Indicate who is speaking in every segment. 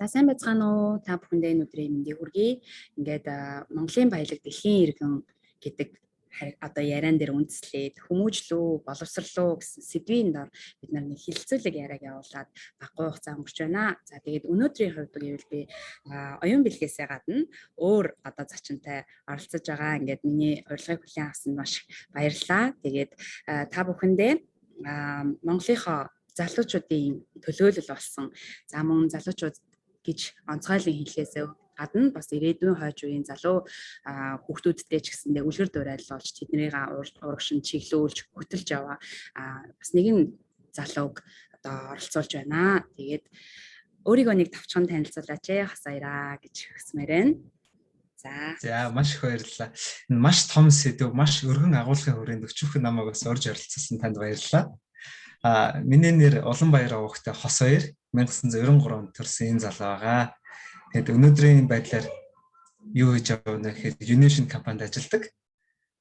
Speaker 1: За сайн байцгаана уу? Та бүхэндээ энэ өдрийн мэндийг хүргэе. Ингээд Монголын баялаг дэлхийн иргэн гэдэг одоо яриан дээр үндэслээд хүмүүжлүү, боловсрлуу гэсэн сэдвийн дор бид нар нэг хилцүүлэг яриаг явуулаад баггүй хугацаа өнгөрч байна. За тэгээд өнөөдрийн хувьд гэвэл би оюун бэлгээс гадна өөр одоо зочинтой оролцож байгаа. Ингээд миний урилгыг хүлээн авсанд маш баярлалаа. Тэгээд та бүхэндээ Монголынхоо залуучуудын төлөөлөл болсон за мөн залуучууд гэж онцгойлон хэлхээсээ гадна бас ирээдүйн хойч үеийн залуу хүүхдүүдтэй ч гэсэндээ үлгэр дуурайл болж тэднийг урагшин чиглүүлж хөтөлж яваа бас нэгэн залууг одоо оролцуулж байна. Тэгээд өөрийгөө нэг тавчхан танилцуулаач хасаяраа гэж хүсмээр байна.
Speaker 2: За маш их баярлалаа. Энэ маш том сэдв, маш өргөн агуулгын хүрээнд өчүүхэн намайг бас орж оролцсон танд баярлалаа. Миний нэр Уланбаяр овогтой Хосоёр 1993 онд төрсэн энэ залуу байгаа. Тэгэд өнөөдрийн байдлаар юу хийж байгаа вэ гэхээр Univision компанид ажилладаг.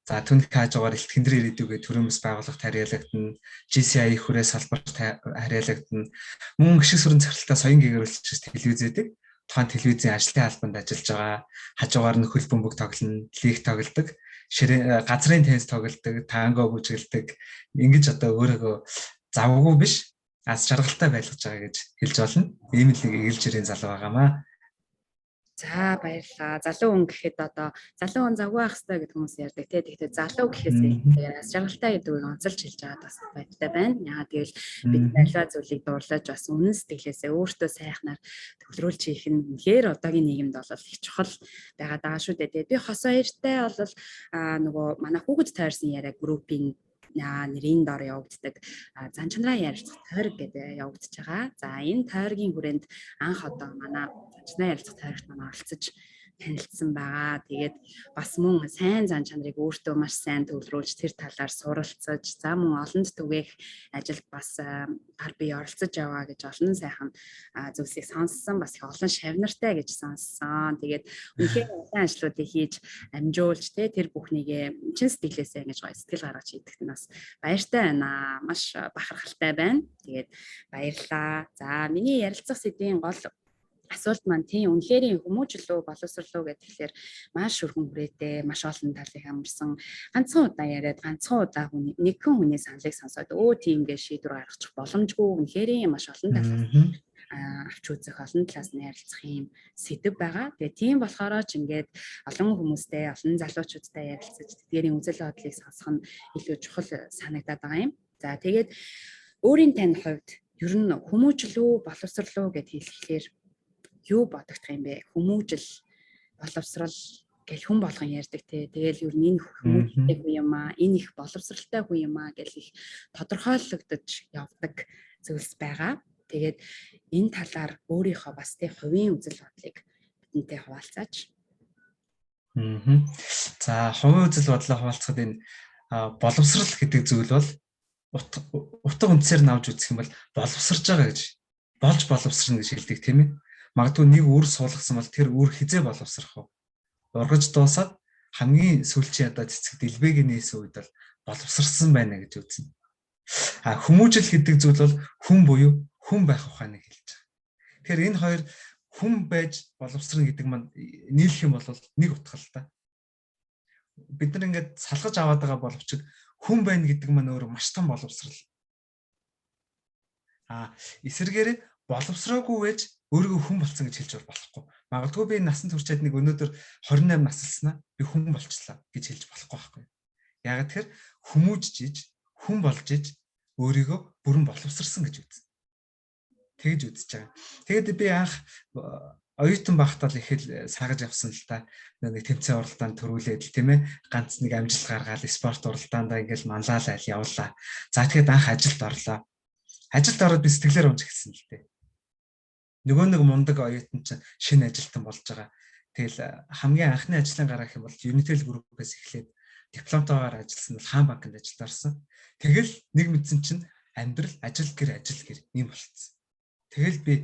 Speaker 2: За түүнийхээ хажуугаар элт хэндрийн ирээдүйгээ төрөөмс байгуулалт харьяалагдана, GCI хүрээ салбарт харьяалагдана. Мөн гişг сүрэн захиралтай соён гэгэрүүлэгчс телевиз байдаг. Тухайн телевизийн ажлын албанд ажиллаж байгаа. Хажуугаар нь хөл бөмбөг тоглоно, лиг тоглодог, газрын теннис тоглодог, танго бүжгэлдэг. Ингэж одоо өөрөөгөө завгүй биш аз жаргалтай байлгаж байгаа гэж хэлж болно. Ийм л нэг эгэлжирийн залуу байгаамаа.
Speaker 1: За баярлалаа. Залуу хүн гэхэд одоо залуу хүн завгүй байх хэрэгтэй гэдэг хүмүүс ярьдаг тий. Тэгэхдээ залуу гэхээс илүү аз жаргалтай гэдэг үг онцолж хэлж байгаа бас баяртай байна. Яагаад гэвэл бид аливаа зүйлийг дуурлаж бас үнэн сэтгэлээсээ өөртөө сайхнаар төвлөрүүлж хийх нь үнэхээр одоогийн нийгэмд бол их чухал байгаа даа шүү дээ. Би Хосоёртай бол нөгөө манай хүүхэд тойрсон яриа группийн нэрийн дор явагддаг зан чанараа ярилцах тойрог гэдэг явагдаж байгаа. За энэ тойргийн хүрээнд анх одоо манай зан чанараа ярилцах тойрогт манай оролцож танилцсан байгаа. Тэгээд бас мөн сайн зан чанарыг өөртөө маш сайн төвлөрүүлж тэр талаар суралцаж, за мөн олонд түгээх ажилд бас гар бие оролцож яваа гэж олон сайхан зүйлсийг сонссон. Бас их олон шавнартай гэж сонссон. Тэгээд үнэхээр олон ажлуудыг хийж амжуулж тэр бүхнийгээ чин сэтгэлээсээ ингэж гоё сэтгэл гаргаж хийдэгт нь бас баяртай байна. Маш бахархалтай байна. Тэгээд баярлалаа. За миний ярилцах сэдвийн гол асуулт маань тийм үнэхээр хүмүүжлүү боловсрлуу гэхэлэр маш өргөн хүрээтэй маш олон талыг хамарсан ганцхан удаа яриад ганцхан удаа нэгэн хүний саналыг сонсоод тийм гэж шийдвэр гаргачих боломжгүй үнэхээр маш олон талаас авч үзэх олон талаас нь ярилцах юм сэдв байгаа. Тэгээ тийм болохоор ч ингээд олон хүмүүстэй олон залуучуудтай ярилцаж тэдгээрийн үзэл бодлыг сонсох нь илүү чухал санагдаад байгаа юм. За тэгээд өөрийн тань хувьд ер нь хүмүүжлүү боловсрлуу гэд хэлэхээр юу бодогдох юм бэ? Хүмүүжил, боловсрал гэл хүн болгон ярьдаг те. Тэгэл ер нь энэ хүмүүжлтэй хүн юм аа, энэ их боловсралтай хүн юм аа гэл их тодорхойлогдож явдаг зүйлс байгаа. Тэгээд энэ талаар өөрийнхөө бас те хувийн үзэл бодлыг бидэнтэй хуваалцаач.
Speaker 2: За хувийн үзэл бодлоо хуваалцахад энэ боловсрал гэдэг зүйл бол утга үндсээр навж үзэх юм бол боловсрж байгаа гэж болж боловсрно гэж хэлдэг тийм ээ. Магадгүй нэг үр суулгасан бол тэр үр хизээ боловсрох уу? Ургаж дуусаад хамгийн сүүлчийн одоо цэцэг дэлбэгийн нээсэн үед бол боловсрсан байна гэж үзнэ. Хүмүүжил гэдэг зүйл бол хүн буюу хүн байх ухааныг хэлж байгаа. Тэгэхээр энэ хоёр хүн байж боловсрно гэдэг маань нийлэх юм бол нэг утга л та. Бид нар ингээд салгаж аваад байгаа боловч хүн байна гэдэг маань өөрөө маш том боловсрал. Эсвэргээр боловсроогүй байж өөрийгөө хүн болсон гэж хэлж болохгүй. Магадгүй би насанд хүрчээд нэг өнөөдөр 28 наслснаа би хүн болчлаа гэж хэлж болохгүй байхгүй. Яг тэгэхээр хүмүүжж иж, хүн болж иж өөрийгөө бүрэн боловсрсан гэж үзнэ. Тэгж үзэж байгаа. Тэгэд би анх оюутан байхдаа л их л сагаж явсан л та. Нэг тэмцээн уралдаанд төрүүлээд л тийм ээ. Ганц нэг амжилт гаргаад спорт уралдаанд ингээл манлайлал явуулаа. За тэгэхэд анх ажилд орлоо. Ажилд ороод би сэтгэлээр унж эхэлсэн л дээ. Нөгөө нэг мундаг оюутан чинь шинэ ажилтан болж байгаа. Тэгэл хамгийн анхны ажлын гарах юм бол Unitel Group-ээс эхлээд дипломтойгоор ажилласан бол Хаан банкнд ажилд орсон. Тэгэл нэг мэдсэн чинь амьдрал ажил гэр ийм болцсон. Тэгэл би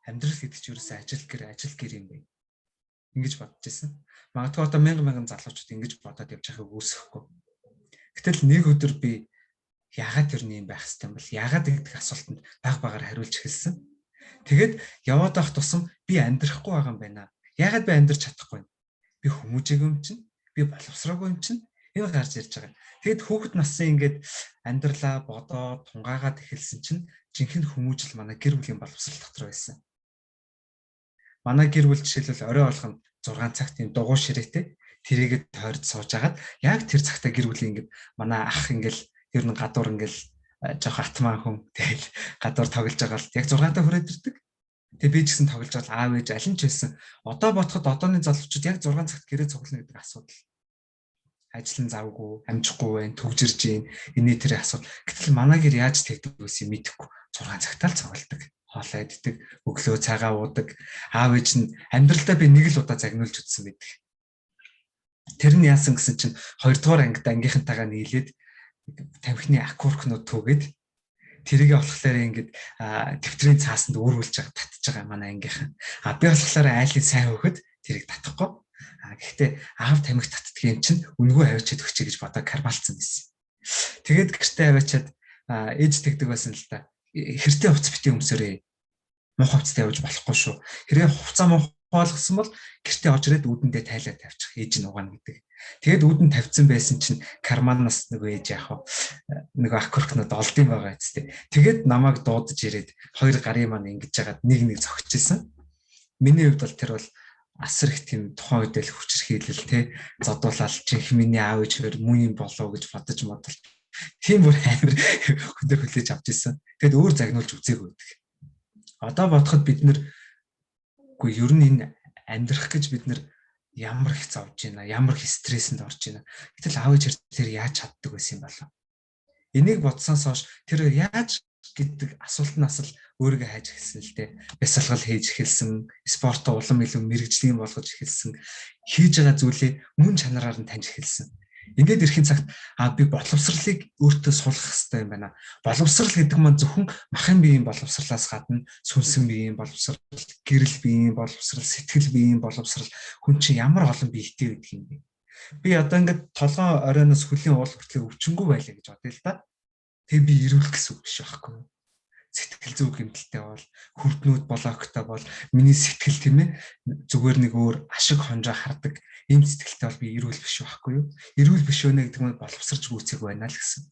Speaker 2: амьдрал гэдэг чинь ерөөсөө ажил гэр юм бэ. Ингэж бодож байсан. Магадгүй одоо мянган залуучууд ингэж бодоод явж байгааг үүсэхгүй. Гэтэл нэг өдөр би яагаад тэр юм байх хэвээр юм бол яагаад гэдэг асуултанд баг багаар хариулж эхэлсэн. Тэгээд яваад байх тусам би амьдрахгүй байгаа юм байна. Яагаад би амьдрч чадахгүй вэ? Би хүмүүжээгүй юм чинь, би боловсроогүй юм чинь энэ гарч ирж байгаа. Тэгэд хүүхэд насны ингээд амьдралаа бодоод тунгаагаад эхэлсэн чинь жинхэнэ хүмүүжил манай гэр бүлийн боловсрал дотор байсан. Манай гэр бүл жишээлбэл орой болгоно 6 цагт юм дугуй ширээтэй тэрийгэд тойрд сууж агаад яг тэр цагтаа гэр бүлийн ингээд манай ах ингээл ер нь гадуур ингээл жоох атмаа хүн тэгэл гадуур тоглож байгаа л яг 6-таа хүрээд ирдэг. Тэгээ би ч гэсэн тоглож байгаа аав ээж аль нь ч байсан. Одоо бодоход одооны залуучууд яг 6 цагт гэрээ цуглана гэдэг асуудал. Ажил нь завгүй, амжихгүй байх, төгжирж гин энэ тэр асуудал. Гэтэл манай гэр яаж тэгдэг байсан мэдэхгүй. 6 цагтаа л цугладаг. Хоолоо иддэг, өглөө цагаа уудаг. Аав ээж нь амьдралдаа би нэг л удаа загнуулж үзсэн байдаг. Тэр нь яасан гэсэн чинь 2 дугаар ангид ангийнхантайгаа нийлээд тамхины аккоркнууд түгээд тэрийгэ болохоор ингээд дэвтрийн цаасанд өөрүүлж байгаа татж байгаа манай ангийнхан. Би болохоор айлын сайн хөхөд тэрийг татахгүй. Гэхдээ аав тамхи татдгийн чинь үнгүй авчиад өгчэй гэж бодоо кармалцсан байсан. Тэгээд гэртээ аваачаад ээж тэгдэг байсан л да. Хэртэй хувц битгий өмсөөрэй. Муухай хувцтай явж болохгүй шүү. Хэрэг хувцаа муухай болгосон бол гэртээ орж ирээд үүдэндээ тайлаад тавьчих. Ээж нь угаана гэдэг. Тэгээд үүдэн тавьсан байсан чинь карманаас нөгөө ээж яах вэ? Нөгөө аккоркнууд олдсон байгаа үстэй. Тэгээд намайг дуудаж ирээд хоёр гарын маань ингэж жагаад нэг зогсож исэн. Миний хувьд бол тэр бол асар их тийм тухайн үед л хүчрхийлэл те зодуулаад чих миний аав ээжээр мөн юм болов гэж бодож модол. Тийм бүр амар хөдөр хүлээж авч исэн. Тэгээд өөр загнуулж үзээгүй байдаг. Одоо бодоход бид нэр үгүй ер нь энэ амьдрах гэж бид нэр ямар их зовж байна, ямар их стрессэнд орж байна. Гэтэл аав ээж тэр яаж чаддаг байсан юм болов? Энийг бодсоос хойш тэр яаж гэдэг асуултнаас л өөрийгөө хайж эхэлсэн л дээ. Бясалгал хийж эхэлсэн, спортоо улам илүү мэрэгжлийн болгож эхэлсэн, хийж байгаа зүйлээ мөн чанараар нь таньж эхэлсэн. Ингээд ирэхин цагт би боловсролыг өөртөө сулах хэрэгтэй юм байна. Боловсрал гэдэг маань зөвхөн махын биеийн боловсралаас гадна сүнсэн биеийн боловсрал, гэрэл биеийн боловсрал, сэтгэл биеийн боловсрал хүн чинь ямар олон биетэй байдаг юм бэ? Би одоо ингээд толгойн оройноос хөлийн уул хүртэл өвчнгүй байлаа гэж бодъё л да. Тэгээ би ирүүл гэсэн үг биш байхгүй юу? Сэтгэл зүй гэмтэлтэй бол, хүрднүүд блоктой бол миний сэтгэл тийм ээ зүгээр нэг өөр ашиг хонжоо хардаг ийм сэтгэлтэй бол би ирүүл биш байхгүй юу? Ирүүл биш өнө гэдэг нь боловсрч гүйцэх байна л гэсэн.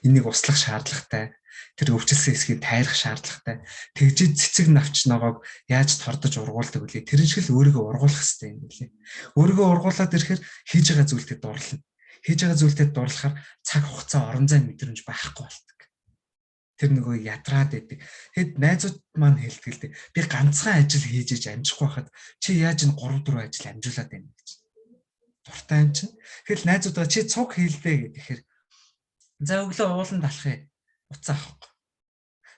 Speaker 2: Энийг услах шаардлагатай, тэр өвчлсөн хэсгийг тайрах шаардлагатай. Тэгжиж цэцэг навч ногоог яаж тордож ургуулдаг вэ? Тэр шиг л өөрийгөө ургуулах хэрэгтэй юм билээ. Өөрийгөө ургуулад ирэхээр хийж байгаа зүйлтэй дурлана. Хийж байгаа зүйлтэй дурлахаар цаг хугацаа орон зай мэдрэмж байхгүй болдог. Тэр нөгөө ядраад байдаг. Тэгэд найзууд маань хэлдэг л дээ. Би ганцхан ажил хийж иж амжихгүй байхад чи яаж н 3-4 ажил амжуулаад байна гэж. Дуртай юм чинь. Тэгэл найзуудаа чи цуг хийлдэ гэхээр за өглөө ууланд алхах уцаа авахгүй.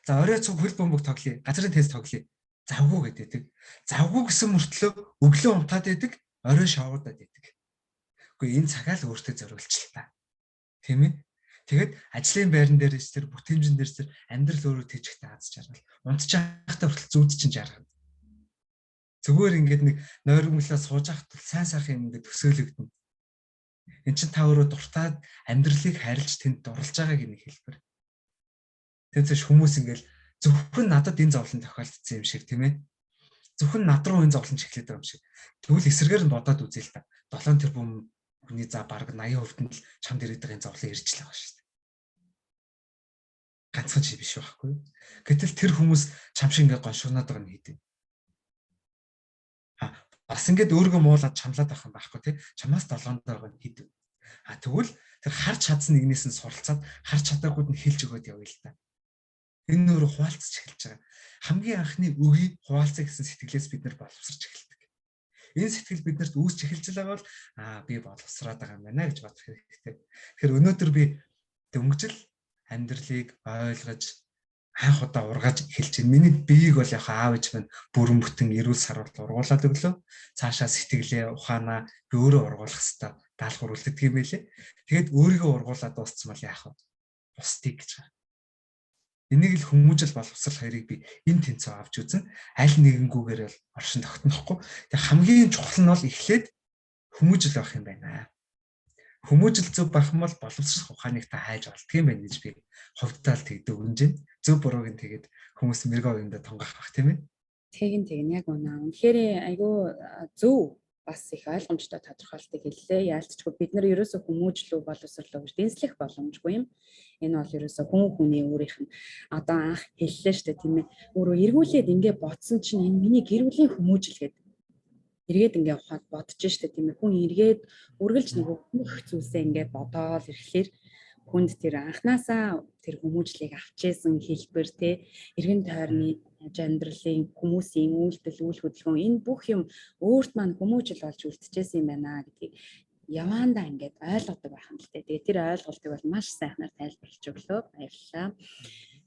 Speaker 2: За орой цуг хөл бөмбөг тоглоё. Газрын тест тоглоё. Завгүй гэдэг. Завгүй гэсэн мөртлөө өглөө унтаад байдаг, орой шавуудаад байдаг. Үгүй энэ цагаа л өөртөө зориулчихлаа. Тийм ээ? Тэгэд ажлын байран дээрээс тэр бүтээмжэн дээрээс тэр амьдрал өөрөө тэжихтэй аз жаргал. Унтчих байхдаа хүртэл зүуд чинь жаргана. Зүгээр ингээд нэг нойрмоглоо сууж байхад сайн сайхан юм ингээд төсөөлөгдөн. Энд чинь та өөрөө дуртаад амьдралыг харилж тэнд дурлж байгааг нэг хэлбэр. Тэгээс хүмүүс ингээд зөвхөн надад энэ зовлон тохиолдсон юм шиг тийм ээ. Зөвхөн над руу энэ зовлон чиглээд байгаа юм шиг. Тэгвэл эсрэгээр нь бодоод үзээ л та. 7 тэрбум хүний за бараг 80% нь л чамд ирээд байгаа зовлон ирж л байгаа шүү дээ. Ганцхан чи биш байхгүй. Гэтэл тэр хүмүүс чам шиг ингээд гоншгоноод байгаа нь хийдэг. Бас ингээд өөргөө муулаад чамлаад байх юм байхгүй тий. Чамаас долгоонд байгаа нь хийдэг. Тэгвэл тэр харж чадсан нэгнээс нь суралцаад харж чадаагүйд нь хэлж өгөөд явъя л та. Энэ нөр хуваалцаж эхэлж байгаа. Хамгийн анхны үгийг хуваалцах гэсэн сэтгэлээс бид нар боловсрч эхэлдэг. Энэ сэтгэл биднэрт үүсч эхэлж байгаа бол би боловсраад байгаа юм байна гэж бодох хэрэгтэй. Тэгэхээр өнөөдөр би дөнгөжл амьдралыг ойлгож анх удаа ургааж эхэлж байна. Миний биеийг бол яг аав ээж минь бүрэн бүтэн эрүүл сарвал ургуулад өглөө. Цаашаа сэтгэлээ ухаанаа би өөрөө ургуулах хэрэгтэй. Даалгавар үлддэг юм байлээ. Тэгэд өөрийгөө ургуулад дууссан бол яах вэ? Бусдыг гэж байна. Энийг л хүмүүжил боловсрал хоёрыг би энэ тэнцээ авч үзэн аль нэгэнгүүгээр бол оршин тогтнохгүй. Тэг хамгийн чухал нь бол эхлээд хүмүүжил байх юм байна. Хүмүүжил зөв байх юм бол боловсрох ухааныг та хайж болдго юм байна гэж би хувьдаа л тэгдэг үнжин. Зөв бурууг нь тэгээд хүмүүс мэрэгөө юмдаа тонгох бах тийм ээ.
Speaker 1: Тэгин яг үнэ. Үнэхээр айгүй зөв бас их ойлгомжтой тодорхойлтыг хэллээ. Яалтчгүй бид нар ерөөсөө хүмүүжлүү боловсрлоо гэж дэнслэх боломжгүй юм. Энэ бол ерөөсөө хүний өөрийнх нь одоо анх хэллээ шүү дээ тийм ээ. Өөрөө эргүүлээд ингээ бодсон чинь энэ миний гэр бүлийн хүмүүжил гэдэг. Эргээд ингээ ухаад бодож штэ тийм ээ. Хүн эргээд үргэлж нөгөө хүмүүх зүйлсээ ингээ бодоол ирэхлээр хүнд тэр анханасаа тэр хүмүүжлийг авчээсэн хэлбэр те эргэн тойрны амьдралын хүмүүсийн үйлдэл үйл хөдөлгөөн энэ бүх юм өөрт маань хүмүүжил болж үлдчихсэн юм байна гэдгийг яваандаа ингээд ойлгодог байх юм л те. Тэгээ тэр ойлголтыг бол маш сайхнаар тайлбарлаж өглөө. Баярлалаа.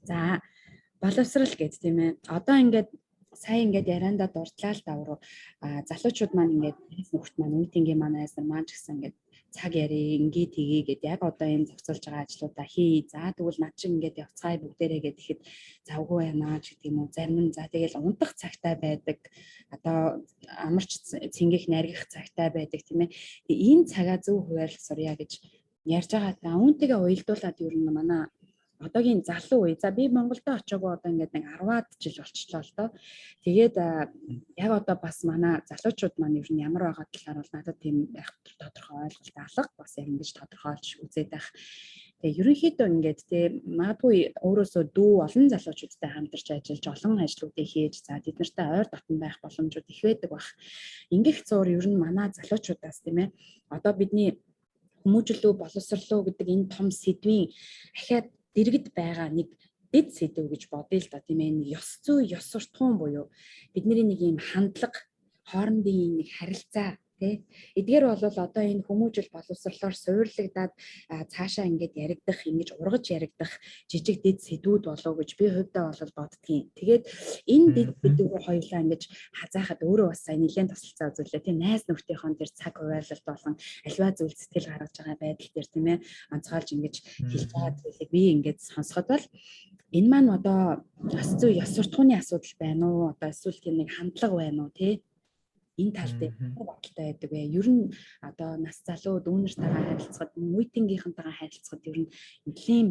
Speaker 1: За боловсрал гэд тийм ээ. Одоо ингээд сайн ингээд яриандаа дурдлаа л давруу залуучууд маань ингээд нөхд маань үеийнгийн манайс маань ч гэсэн ингээд цаг яри ингээ тгий гэд яг одоо энэ зохицуулж байгаа ажлуудаа хий. За тэгвэл над чинь ингээд явцгаая бүгдээрээ гэхэд завгүй байна ч гэдэг юм уу. Зарим нь за тэгэл унтах цагтай байдаг. Одоо амарч цэнгэх наргих цагтай байдаг тийм ээ. Энэ цагаа зөв хуваарлах сурья гэж ярьж байгаа та үүнтэйгээ уялдуулаад юу юм манай одоогийн залуу үе. За би Монголдо очиагүй одоо ингээд нэг 10-аад жил болчихлоо л доо. Тэгээд яг одоо бас манай залуучууд маань ер нь ямар байгаа талаар бол надад тийм байх тодорхой ойлголт алга бас яг ингэж тодорхойлж үзээд байх. Тэгээ ерөнхийдөө ингээд тийм магадгүй өөрөөсөө дүү олон залуучуудтай хамтарч ажиллаж олон ажлуудыг хийж за тэд нартай ойр дотн байх боломжууд их байдаг бах. Ингэх зур ер нь манай залуучуудаас тийм ээ. Одоо бидний хүмүүжлүү боловсрлоо гэдэг энэ том сэдвийн ахаад дэргэд байгаа нэг дэд сэдв гэж бодъё л да тийм ээ. Ёс зүй, ёс суртахуун буюу бидний нэг юм хандлага, хоорондын нэг харилцаа тий. Эдгээр бол одоо энэ хүмүүжил боловсрлоор суйрлагдаад цаашаа ингээд яригдах, ингэж ургаж яригдах жижиг дэд сэдвүүд болов гэж би хувьдаа бол боддгийн. Тэгээд энэ дэд сэдвүүд хоёулаа ингэж хазаахад өөрөө бас сайн нэлээд тусалцаа үзүүлээ тий. Найз нөхдийнхөө тэр цаг хуваарлалт болон альва зүйл сэтгэл гаргаж байгаа байдал дээр тийм ээ. Онцгойлж ингэж хэлж байгаа зүйлийг би ингээд сонсоход бол энэ маань одоо ёс зүй, ёс суртахууны асуудал байна уу? Одоо эсвэл тийм нэг хандлага байна уу тий? Энэ тал дээр бодолтой байдаг вэ? Ер нь одоо нас залуу дүүнэртэйгээ харилцахад, үеийнхэнтэйгээ харилцахад ер нь нэлийн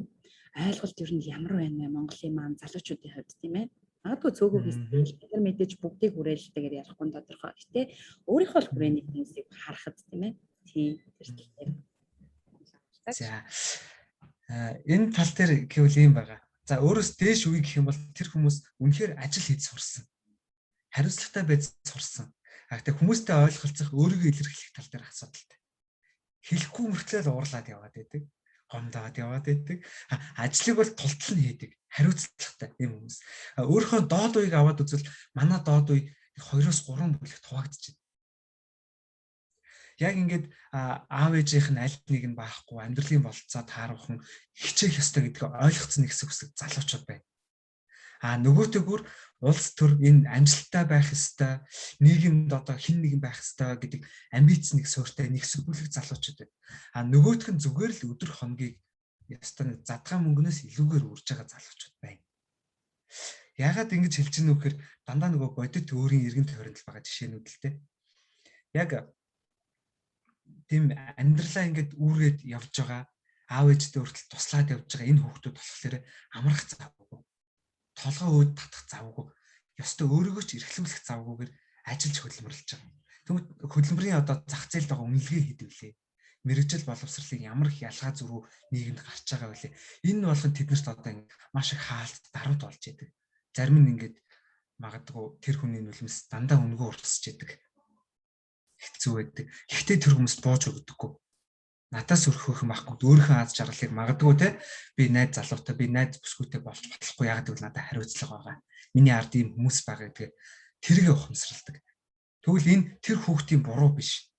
Speaker 1: ойлголт ер нь ямар байна вэ Монголын маань залуучуудын хувьд тийм ээ? Магадгүй цөөхөн бид нар мэдээж бүгдийг хүрээлэлтэйгээр ярихгүй тодорхой. Гэтэ өөрийнхөө л хүрээний хүмүүсийг харахад тийм ээ? Тийм тэр.
Speaker 2: За энэ тал дээр гэвэл юм байгаа. За өөрөөс дээш үе гэх юм бол тэр хүмүүс үнэхээр ажил хийж сурсан. Хариуцлагатай байж сурсан. Гэхдээ хүмүүстэй ойлголцох өөрийгөө илэрхийлэх тал дээр асуудалтай. Хэлэхгүй мөртлөө уурлаад яваад байдаг. Гомдоод яваад байдаг. Ажлыг бол тултал нь хийдэг. Хариуцлагатай юм хүмүүс. Өөрийнхөө доод үеийг аваад үзвэл манай доод үе 2-3 бүлэгт хуваагдчихэв. Яг ингээд аав ээжийнх нь аль нэг нь баахгүй амьдралын болцоо тааруулхан хичээх ёстой гэдгийг ойлгоцсон нэг хэсэг залуучууд байна. Нөгөөтэйгүр улс төр энэ амжилттай байх ёстой, нийгэмд одоо хэн нэгэн байх ёстой гэдэг амбиц нэг суурьтай нэг сүлбэлэг залуучууд байна. Нөгөөх нь зүгээр л өдөр хоногийг ёстой задгаан мөнгнөөс илүүгээр үрж байгаа залуучууд байна. Яагаад ингэж хэлж гэнэ вэхээр дандаа нөгөө бодит өөрийн эргэн тойронд байгаа жишээнүүд л дээ. Яг тийм амьдралаа ингээд үүргээд явж байгаа аав ээжтэй хүртэл туслаад явж байгаа энэ хүүхдүүд болохоор амрах завгүй. Толгой өөд татах завгүй. Ёстой өөрийгөө ч эрхлүүлэх завгүйгээр ажиллаж хөдөлмөрлөж байгаа. Тэгмэд хөдөлмөрийн одоо зах зээлд байгаа үнэлгээ хийдвүлээ. Мэргэжил боловсролын ямар их ялгаа зөрүү нийгэмд гарч байгаа вэ? Энэ нь болгон тэднэрт одоо маш их хаалт даруйд болж идэг. Зарим нь ингээд магадгүй тэр хүний нүлмэс дандаа өнгөө урсж идэг. Хэцүү байдаг. Гэхдээ тэр хүмүүс бууж өгдөггүй. Надаас өрхөх юм байхгүй. Өөрийнхөө аз жаргалыг магадгүй те би найз залуутай, би найз бүсгүйтэй болж батлахгүй яагаад гэвэл надад хариуцлага байгаа. Миний ард ийм хүмүүс байгаа гэдэг тэргээ ухамсарладаг. Тэгвэл энэ тэр хүүхдийн буруу биш.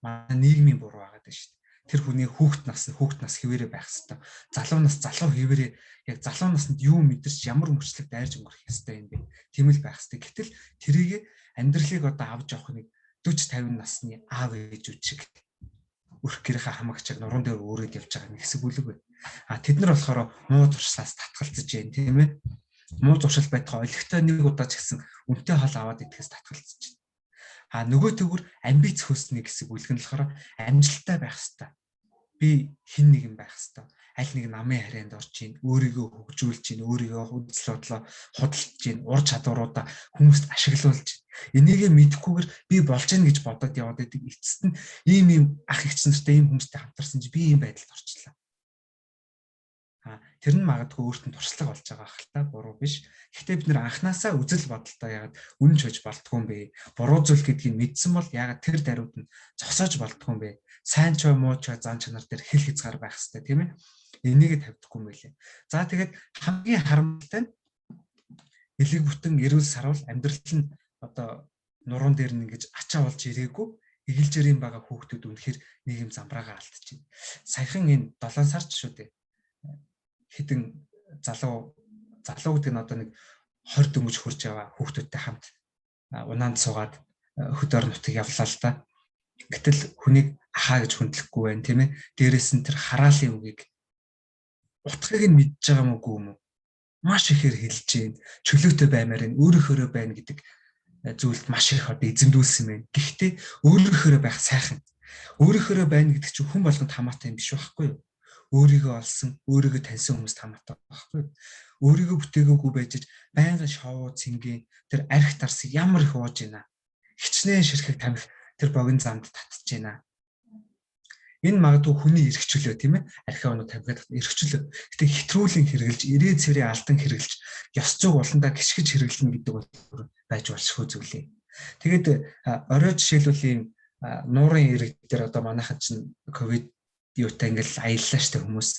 Speaker 2: Манай нийгмийн буруу байгаа даа шүү дээ. Тэр хүний хүүхд нас хэвээрээ байх хэвээр. Залуу нас залуу хэвээрээ яг залуу наснд юу мэдэрч ямар мөчлөг дайрж өнгөрөх ёстой юм бэ? Тийм л байх хэвээр. Гэтэл тэрийг амьдралыг одоо авч явах нэг 40-50 насны аав ээжүүд шиг өрх гэрийнхээ хамаагчийг нуруунд дээр өөрөөд явж байгаа нэг хэсэг бүлэг байна. Тэд нар болохоор муу туршлаас татгалзаж байна тийм ээ. Муу туршил байтугай олигтой нэг удаа ч гэсэн үнэтэй хол аваад идэхээс татгалзаж байна. Нөгөө төгөр амбиц хөөсний хэсэг бүлэг нь болохоор амжилттай байх хэвээр. Би хэн нэгэн байх хэвээр. аль нэг намын харьяанд орж ийн, өөрийгөө хөгжүүлж ийн, өөрийгөө үзэл бодлоо худалдаж ийн, ур чадваруудаа хүмүүст ашиглуулж ийн. Энийгээ мэдэхгүйгээр би болж гин гэж бодоод яваад байдаг. Эцэст нь ийм ах эгч нартай ийм хүмүүстэй хамтарсан чи би ийм байдалд орчлаа. Тэр нь магадгүй өөртөө туршлага болж байгаа хальтаа буруу биш. Гэхдээ бид нэр анханасаа үзэл бодолтой яагаад үнэн ч хож болтгүй юм бэ? Буруу зүйл гэдгийг мэдсэн бол яагаад тэр даруйд нь зогсоож болтгүй юм бэ? Сайн ч муу ч зан чанар дээр хэл хязгаар байх хэрэгтэй тийм ээ. Энийг тавьдаггүй юм байлээ. За тэгээд хамгийн харамсалтай нь элэг бүтэн эрүүл сарвал амьдрал нь одоо нуруунд дээр нь ингэж ачаа болж ирээгүй эгэлжэрийн байгаа хүүхдүүд үнэхээр нийгэм замбраагаа алдчихэв. Саяхан энэ 7 сард шүү дээ. Хэдэн залуу гэдэг нь одоо нэг 20 дөнгөж хурж яваа хүүхдүүдтэй хамт унаанд суугаад хөдөр нутгийг явлаа л да. Гэтэл хүнийг ахаа гэж хүндлэхгүй байх тийм ээ. Дээрээс нь тэр хараалын үгийг утгыг нь мэдж байгаа мөгүй юм уу? Маш ихээр хэлж гин чөлөөтэй баймаар энэ өөрөөхөө байна гэдэг зүйлд маш их одоо эзэмдүүлсэн байна. Гэхдээ өөрөөхөө байх сайхан. Өөрөөхөө байна гэдэг чинь хүн болгонд хамаатай юм биш байхгүй юу? Өөрийгөө олсон, өөрийгөө таньсан хүмүүст хамаатай байхгүй юу? Өөрийгөө бүтээгээгүй байж байнга шоу цэнгийн тэр арх тарс ямар их ууж байна. Хичнээн ширхэг тамхи тэр богино замд татж байна. Энэ магадгүй хүний эрх чөлөө тийм ээ. Архионоо тамхиад эрх чөлөө. Гэтэ хэтрүүлэн хэрэгжилж, ирээ цэрээ алдан хэрэгжилж, ёс зүйг уландаа гიშгэж хэрэглэнэ гэдэг бол байж болшгүй зүйлээ. Тэгээд орой жишээлбэл ийм нуурын ирэг дээр одоо манайхан чинь ковид юутай ингээл аяллаа штэ хүмүүс.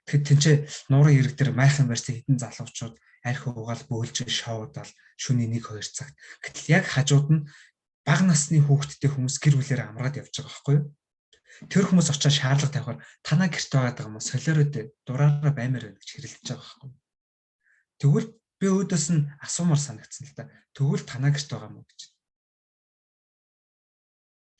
Speaker 2: Тэгэхэд тэнцээ нуурын ирэг дээр майхан барьсан хэдэн залуучууд арх уугаал бөөлж шоудал шөнийн 1-2 цагт. Гэтэл яг хажууд нь бага насны хүүхэдтэй хүмүүс гэр бүлээрээ амраад явж байгаа байхгүй юу? Тэр хүмүүс очиж шаардлага тавихаар танаа гэрт байгаа юм уу? Солиороод дураараа баймаар байна гэж хэрэлдэж байгаа байхгүй юу? Тэгвэл би өөдөөс нь асуумар санагдсан л да. Тэгвэл танаа гэрт байгаа юм уу гэж.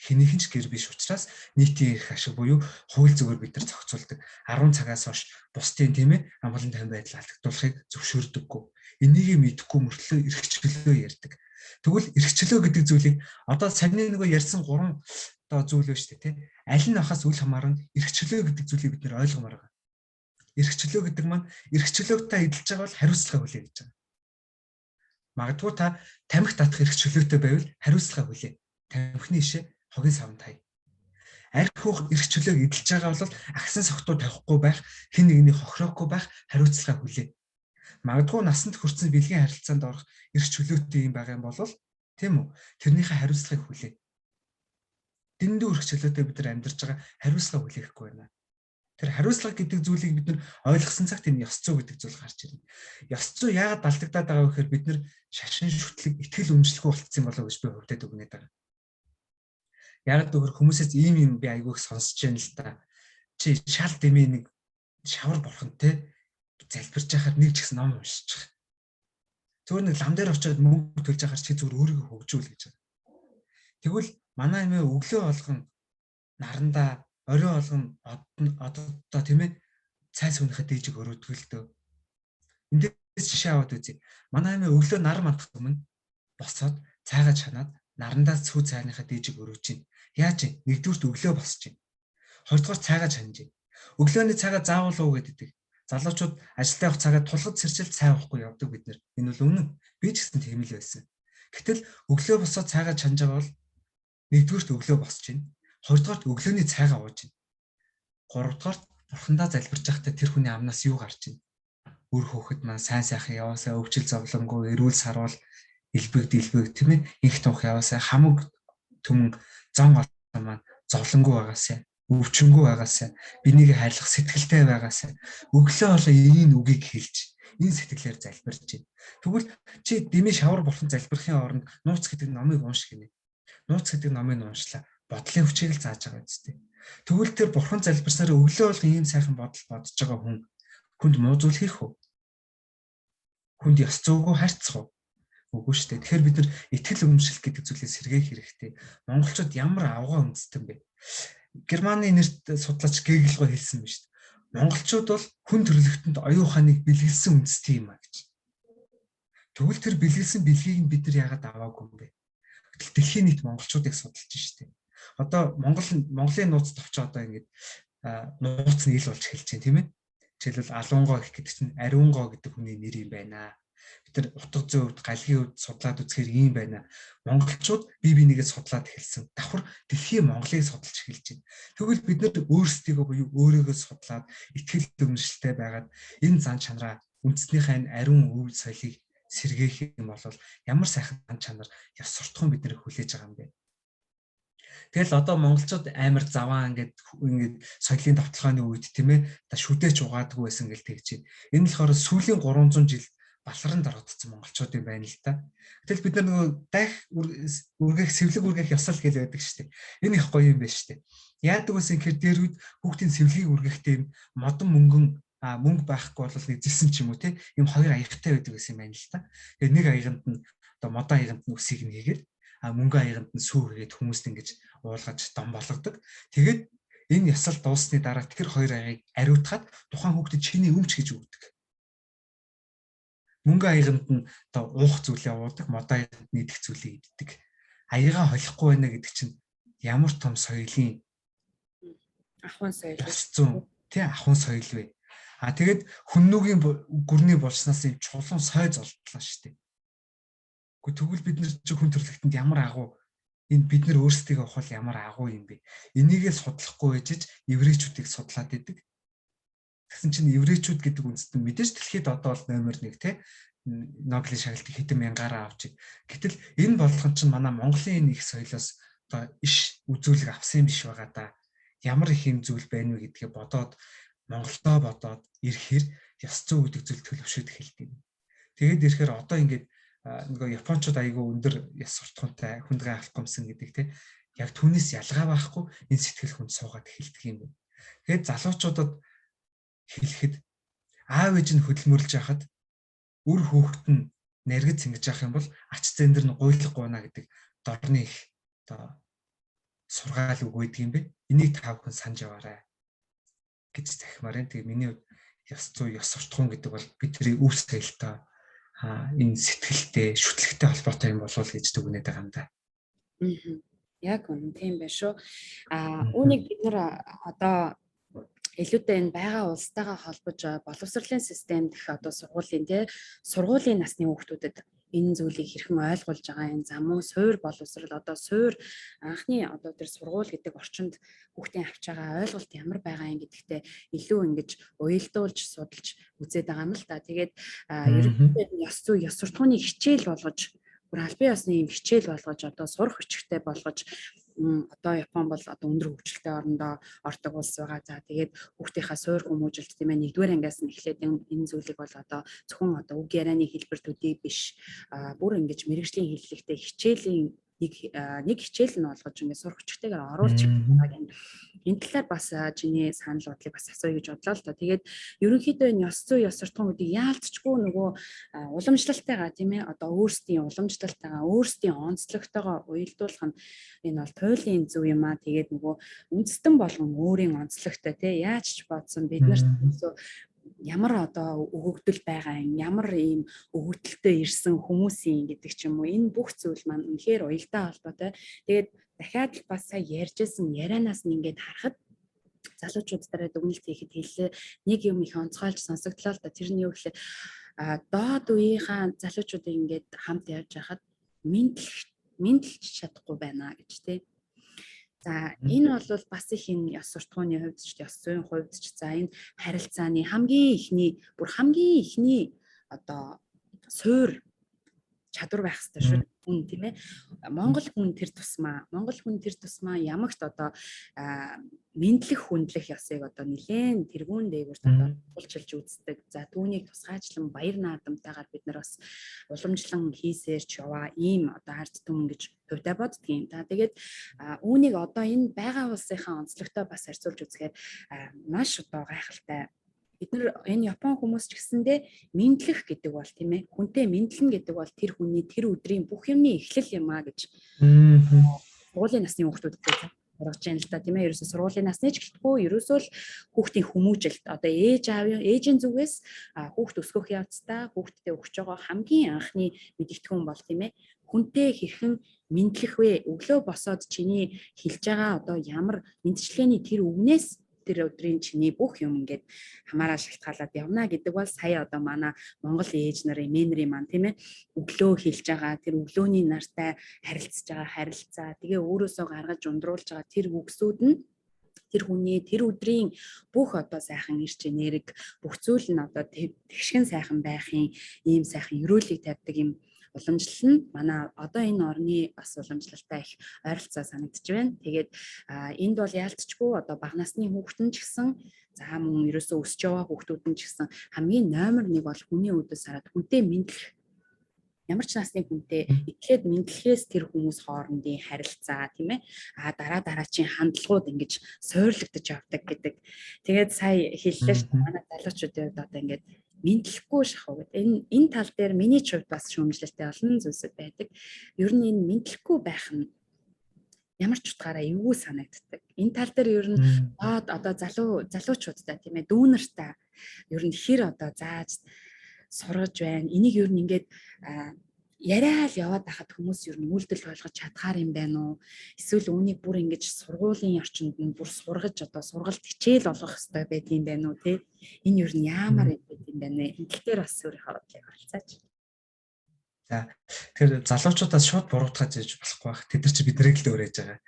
Speaker 2: Хинийхэн ч гэр биш учраас нийтийн эрх ашиг буюу хууль зүгээр бид нар зохицуулдаг 10 цагаас хойш бусдын тийм ээ амгалан тайван байдал алдагдуулахыг зөвшөөрдөггүй. Энийг мэдэхгүй мөртлөө эрх чөлөө ярьдаг. Тэгвэл эрх чөлөө гэдэг зүйлийг одоо саяны нөгөө ярьсан 3 одоо зүйл ба шүү дээ тийм. Аль нь ахаас үл хамааран эрх чөлөө гэдэг зүйлийг бид нар ойлгомоор байгаа. Эрх чөлөө гэдэг маань эрх чөлөөтэй эдэлж байгаа бол хариуцлага хүлээх гэж байгаа. Магадгүй та тамхи татах эрх чөлөөтэй байвал хариуцлага хүлээх. Тамхины ишээ хогийн савн тай. Арх хуух эрх чөлөөг эдэлж байгаа бол агсан согтуу тавихгүй байх, хэн нэгний хохироохгүй байх хариуцлага хүлээх. Магадгүй насанд хүрсэн бэлгийн харилцаанд орох эрх чөлөөтэй юм байгаа юм бол тийм үү? Тэрнийхээ хариуцлагыг хүлээх. Дэндүү эрх чөлөөтэй бид нар амьдарч байгаа хариуцлага хүлээхгүй байна. Тэр хариуцлага гэдэг зүйлийг бид нар ойлгосон цагт энэ ёс зүй гэдэг зүйл гарч ирнэ. Ёс зүй яагаад алдагдаад байгаа вэ гэхээр бид нар шашин шүтлэг, итгэл үнэмшлэгүй болцсон болов уу гэж би хувьдад өгнөд байгаа. Яг зөвхөн хүмүүсээс ийм юм би айгүйх сонсож байна л да. Чи шал дэмий нэг шавар бурхантай залбирч яхаар нэг ч гэсэн ном уншиж. Зүгээр нэг лам дээр очиод мөнгө төлж яхаар чи зүгээр өөрийгөө хөгжүүл гэж байна. Тэгвэл манай эмээ өглөө болгон нарандаа, орой болгон оддоо тийм ээ цай сүнэхэд дэжиг өрөөдгөө л дөө. Эндээс жишээ аваад үзье. Манай эмээ өглөө нар мандах өмнө босоод цайгаа чанаад нарандаа сүү цайныхаа дэжиг өрөөж чинь. Яаж вэ? Нэгдүгürt өглөө босч чинь. Хоёрдугаар цайгаа чанж чинь. Өглөөний цайгаа заавал уу гэдэг. Залуучууд ажилдаа явах цагаа тулгад сэрчил цай уухгүй явдаг бид нар. Энэ бол үнэн. Би ч гэсэн тийм л байсан. Гэтэл өглөө босоод цайгаа чанж байгаа бол нэгдүгürt өглөө босч чинь. Хоёрдугаарт өглөөний цайгаа ууж чинь. Гуравдугаарт бурхандаа залбирч байхдаа тэр хүний амнаас юу гарч чинь. Үр хөөхд маань сайн сайхан яваасаа өвчл зовлонгүй эрүүл сарвал илбэг тийм ээ их тунх яваасаа хамаг төмөн зан гол маань зовлонгүй байгаасаа өвчнгүй байгаасаа бинийг хайрлах сэтгэлтэй байгаасаа өглөө болоо энэ үгийг хэлж энэ сэтгэлээр залбирч байна. Тэгвэл чи дэмий шавар бурхан залбирхын оронд нууц гэдэг номыг унш гинэ. Нууц гэдэг номыг уншлаа. Бодлын хүчийг л зааж байгаа үстэй. Тэгвэл тэр бурхан залбирсаар өглөө болго ийм сайхан бодол бодож байгаа хүнд муу зүйл хийх үү? Хүнд ёс зүйгүй харьцах уу? Үгүй шүү дээ. Тэгэхээр бид нар итгэл үнэмшил гэдэг зүйлээс сэргээх хэрэгтэй. Монголчууд ямар авгаа үндэстэн бэ? Германы нэрт судлаач Гегельгой хэлсэн байна шүү дээ. Монголчууд бол хүн төрөлхтөнд оюун ухааныг бэлгэлсэн үндэстэн юм а гэж. Тэгвэл тэр бэлгэлсэн бэлгийг нь бид нар яагаад аваагүй юм бэ? Гэтэл дэлхийн нийт монголчуудыг судалж шүү дээ. Одоо Монголын нууц товч одоо ингэж нууц нийл болж хэлж байна тийм ээ. Жишээлбэл Алуунгоо гэх гэдэг чинь Ариунгоо гэдэг хүний нэр юм байна. Бид нар утга зүйн хувьд, галхийн хувьд судлаад үзэхээр ийм байна. Монголчууд бие бинийгээ судлаад эхэлсэн. Давхар дэлхийн Монголыг судалж эхэлж байна. Тэгвэл бид нар өөрсдийгөө буюу өөрийгөө судлаад итгэл үнэмшилтэй байгаад энэ зан чанараа үндэснийхээ энэ ариун үйл соёлыг сэргээх юм бол ямар сайхан зан чанар, ёс суртахуун бид нэр хүлээж байгаа юм бэ? Тэгэл одоо монголчууд амар заваа ингээд соёлын давталгааны үед тийм ээ та шүдээч угаадгүй байсан гэл тэгж байна. Энэ болохоор сүүлийн 300 жил баларан дарагдсан монголчууд юм байна л да. Тэгэл бид нар нөгөө дайх үргэх сэвлэг үргэх ёсол гэж байдаг шүү дээ. Энэ их гоё юм байна шүү дээ. Яадаг вэ гэхээр дээр үед хүүхдийн сэвлэгийг үргэхдээ модон мөнгө байхгүй бол нэг зэсэн ч юм уу тийм ийм хоёр аягтай байдаг гэсэн юм байна л да. Тэгээ нэг аяганд нь одоо модон аяганд нь үсийг нэгээд мөнгө аяганд нь сүү хийгээд хүмүүст ингэж уулгаж дом болгодог. Тэгээд энэ ясал дуусны дараа тэр хоёр аяыг ариутгаад тухайн хүүхдэд чиний өмч гэж өгдөг. Мөнгө аяганд нь одоо уух зүйлээ уудаг, модон аяганд нь идэх зүйлээ иддэг. Аягаа холихгүй байна гэдэг чинь ямар том соёлын
Speaker 1: ахуйн соёл.
Speaker 2: Тий ахуйн соёл вэ. Тэгээд хүннүүгийн гүрний болснаас юм чулуун сой золдлоо шүү дээ. Гэхдээ тэгвэл бид нар чи хүн төрлөختөнд ямар агуу энэ бид нар өөрсдийгөө ухвал ямар агуу юм бэ? Энийгээ судлахгүй байжж еврейчүүдийг судлаад идэг. Тэгсэн чинь еврейчүүд гэдэг үндэстэн мэдээж дэлхийд одоо бол номер 1 те Нобелийн шагналтыг хэдэн мянгаараа авч. Гэтэл энэ болгон чинь манай Монголын энэ их соёлоос одоо иш үзүүлэг авсан юм биш байгаа да. Ямар их юм зүйл байна вэ гэдгээ бодоод Монголоо бодоод ирэхээр ёс зүй гэдэг зүйл төлөвшөд эхэлдэг. Тэгээд ирэхээр одоо ингээд нөгөө Япончууд айгүй өндөр ёс суртахуунтай хүндгээ авах гомсон гэдэг те яг түүнээс ялгаа байхгүй энэ сэтгэл хүнд суугаад эхэлдэг юм байна. Тэгээд залуучуудад хэлэхэд аав ээж нь хөдөлмөрлж яхад үр хүүхэд нь наргид цэнгэж явах юм бол ач зэндэр нь гуйлахгүй байна гэдэг дорны их одоо сургаал үг байдаг юм бэ. Энийг та бүхэн санаж яваарай гэж захимаар энэ. Тэгээ миний хувьд ёс зүй, ёс суртахуун гэдэг бол бидний өв соёлтой энэ сэтгэлтэй, шүтлэгтэй холбоотой юм болов уу гэж дүгнээд байгаа юм да.
Speaker 1: Яг үнэн тийм байх шүү. Үүнийг бид нэр одоо илүүтэй энэ байгаа улстайгаа холбож боловсролын системд их одоо сургуулийн насны хүүхдүүдэд энэ зүйлийг хэрхэн ойлгуулж байгаа энэ зам уу суур боловсрол одоо суур анхны одоо тэр сургууль гэдэг орчинд хүүхдийн авч байгаа ойлголт ямар байгаа юм гэдэгтээ илүү ингэж уялдуулж судалж үзээд байгаа юм л да. Тэгээд ерөнхийдөө ёс зүй, ёс суртахууны хичээл болгож бүр аль бие усны юм хичээл болгож одоо сурах хүчтэй болгож одоо Япон бол одоо өндөр хөгжилтэй орондоо ордог улс байгаа. За тэгээд хүүхдийнхаа суур хүмүүжилт тийм ээ 1-р ангиас нь эхлээд энэ зүйлийг бол одоо зөвхөн одоо үг ярианы хэлбэр төдий биш бүр ингэж мэрэгжлийн хэллэгтэй хичээлийн нэг хичээл нь болгож ингэ сурах хүчтэйгээр оруулж байгааг энэ талаар бас чиний санал бодлыг бас асууя гэж бодлоо л доо. Тэгээд ерөнхийдөө энэ ёс зүй, ёс суртахуунуудыг яалтчгүй нөгөө уламжлалтайгаа тийм ээ одоо өөрсдийн уламжлалтайгаа өөрсдийн онцлогтойгоо уялдуулах нь энэ бол туйлын зөв юм аа. Тэгээд нөгөө үндэстэн болгон өөрийн онцлогтой тийм яаж ч бодсон бид нарт ямар одоо өгөгдөл байгаа юм, ямар ийм өгөгдөлтөй ирсэн хүмүүсийн гэдэг ч юм уу энэ бүх зүйл маань үнэхээр уялдаа холбоотой. Тэгээд дахиад л бас сая ярьжсэн ярианаас нь ингээд харахад залуучуудаараа дүгнэлт хийхэд хэллээ нэг юм их онцгойлж сонсогдлоо л да. Тэрний юу гэхээр доод үеийнхаа залуучуудыг ингээд хамт ярьж байхад мэдлж чадахгүй байна гэж тийм. За энэ бол бас их энэ ёс суртахууны хувьд ч ёс зүйн хувьд ч за энэ харилцааны хамгийн ихний одоо суур чадвар байх хэрэгтэй шүү. Хүн тийм ээ. Монгол хүн тэр тусмаа ямагт одоо мэдлэх хүндлэх ёсыг одоо нэлээд тэргүүн дээгүүрт одоо улчилж үздэг. За түүнийг тусгайчлан баяр наадамтайгаар бид нар бас уламжлан хийсээр ч яваа ийм одоо ард түмэн гэж төвдөө боддгийн. За тэгээд үүнийг одоо энэ байгаа улсынхаа онцлогтой бас харьцуулж үзэхээр маш одоо гайхалтай. Бид нар энэ Япон хүмүүс ч гэсэндээ мэдлэх гэдэг бол тийм ээ хүнтэй мэдлэн гэдэг бол тэр хүний тэр өдрийн бүх юмны эхлэл юм а гэж сургуулийн насны хүүхдүүдэд гаргаж яана л да тийм ээ. Ерөөсөө сургуулийн насны ч гэлтгүй ерөөсөө л хүүхдийн хүмүүжилт одоо ээжийн зүгээс хүүхд өсгөх явцдаа хүүхдэд өгч байгаа хамгийн анхны мэдэгдэхүүн бол тийм ээ хүнтэй хэрхэн мэдлэх вэ? Өглөө босоод чиний хэлж байгаа одоо ямар мэдчилгээний тэр үгнээс тэр өдрийн чиний бүх юм ингээд хамаараа шалтгаалаад явна гэдэг бол сая одоо манай Монгол ээж нарын эмээнэрийн маань тийм ээ өглөө хэлж байгаа тэр өглөөний нартай харилцаж байгаа харилцаа тэгээ өөрөөсөө гаргаж ундруулж байгаа тэр үгсүүд нь тэр хүний тэр өдрийн бүх одоо сайхан эрч энерги бүх зүйл нь одоо тэгшгэн сайхан байхын ийм сайхан өрөөлийг тавьдаг юм уламжлал нь манай одоо энэ орны бас уламжлалтай их ойролцоо санагдаж байна. Тэгээд энд бол яалтчгүй одоо бага насны хүүхдэн ч гэсэн за мөн ерөөсөө өсөж байгаа хүүхдүүд нь ч гэсэн хамгийн номер 1 бол хүний өдөөс хараад хүнтэй мэдлэх ямар ч насны хүнтэй ихэд мэдлэхээс тэр хүмүүс хоорондын харилцаа тийм ээ дараачийн хандлагууд ингэж суурлагдаж явдаг гэдэг. Тэгээд сая хэллээ шүү дээ манай залуучуудын хувьд одоо ингэж мэдлэхгүй шахав гэдэг. Энэ тал дээр миний хувьд бас шүүмжлэлтэй олон зүйлсүүд байдаг. Ер нь энэ мэдлэхгүй байх нь ямар ч утгаараа эвгүй санагддаг. Энэ тал дээр ер нь одоо залуучуудтай тийм ээ дүүнертэй ер нь хэр одоо зааж сургаж байна. Энийг ер нь ингээд яриа л яваад байхад хүмүүс ер нь үйлдэл болгож чадхаар юм байна уу? Эсвэл үүнийг бүр ингэж сургуулийн орчинд нь бүр сургаж одоо сургалт хичээл болгох хэрэгтэй байдığım байна уу те? Энэ ер нь яамаар байдığım байна вэ? Энэ дээр бас өөрийнхөө бодлыг харилцаач.
Speaker 2: За тэгэхээр залуучуудаас шууд буруутгаж яж болохгүй байх. Тэд нар чи биднийг л өөрөөж байгаа.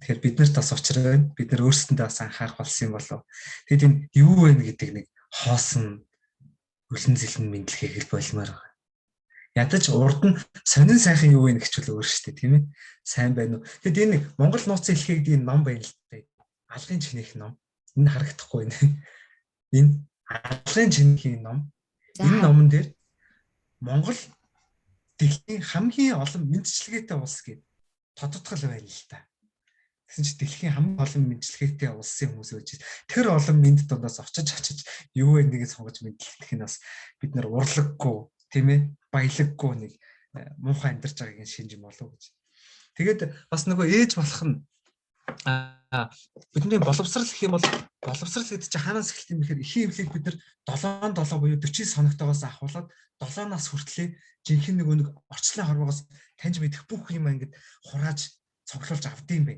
Speaker 2: Тэгэхээр бид нарт бас учир байна. Бид нар өөрсөндөө бас анхаарах болсон юм болов. Тэгэд энэ юу вэ гэдэг нэг хоосон үлэн зэлэн мэдлэгээ хэл болмоор байгаа. Ядаж урд нь сонин сайхан юу вэ гэхчүүл өөр шүү дээ тийм ээ. Сайн байна уу. Тэгэд энэ Монгол нууцын хэлхийг энэ ном байна л дээ. Алгын чинийх ном. Энэ харагдахгүй нэ. Энэ алгын чинийх ном. Энэ номон дээр Монгол дэлхийн хамгийн олон мэндчилгээтэй улс гэд тодотгол байна л та. Гэсэн чи дэлхийн хамгийн олон мэндчилгээтэй улсын хүмүүс байж тэр олон мэнд дундаас очиж юу вэ нэгийг сонгож мэдлэх нь бас бид нар урлаггүй тийм ээ баялаггүй нэг муухай амьдарч байгааг шинж юм болов гэж. Тэгээд бас нөгөө ээж болох нь бидний боловсрал гэх юм бол боловсрал гэдэг чинь хаанаас эхэлт юм бэхээр эхийн эвлийг бид нар 7 буюу 40 соногтойгоос ахуулаад 7 нас хүртлээр жинхэнэ нэг орчлын хорвоогоос таньж мэдэх бүх юм ингээд хурааж цоглуулж авдсан юм бэ.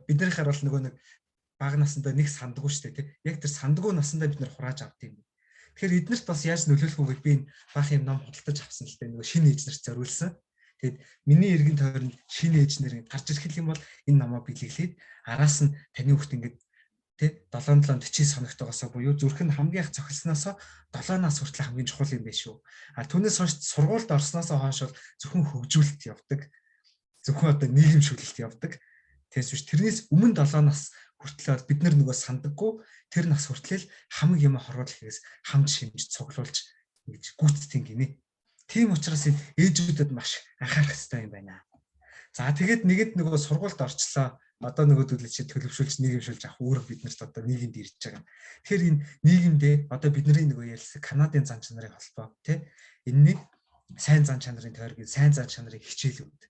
Speaker 2: Биднийхээр бол нөгөө нэг бага насндаа нэг сандгүй шүү дээ тийм. Яг тэр сандгүй насндаа бид нар хурааж авдсан юм. Тэгэхээр эднэрт бас яаж нөлөөлөх вэ гэвэл би энэ баах юм ном худалдаж авсан л дээ нөгөө шинэ ээж нарт зориулсан. Тэгэд миний эргэн тойронд шинэ ээж нэр гарч ирэх юм бол энэ номоо бэлэглээд араас нь таны хүүхд ингээд тий 7-40 соногтойгоосоо буюу зүрх нь хамгийн их цохилсноосоо 7 нас хүртэл хамгийн чухал юм байна шүү. Түүнээс хойш сургуульд орсноосоо хойш бол зөвхөн хөгжүүлэлт явдаг. Зөвхөн одоо нийгэмшүүлэлт явдаг. Тэгээс биш тэрнээс өмнө 7 нас хүртэл бид нар нөгөө сандаггүй тэр нас хүртэл хамаг юм хоруулах хэрэгс хамт шимж цуглуулж ингэж гүйцэтгэн гинэ. Тийм учраас энэ ээжүүдэд маш анхаарах хэрэгтэй юм байна. За тэгээд нэгэд нөгөө сургуульд орчлоо. Одоо нөгөөдөл чи төлөвшүүлж нийгэмшүүлж авах өөр биднэрт одоо нийгэмд ирж байгаа. Тэгэхээр энэ нийгэмдээ одоо бидний нөгөө ялсан Канадын зан чанарын холбоо тий энэнийг сайн зан чанарын тойрог сайн зан чанарын хичээлүүд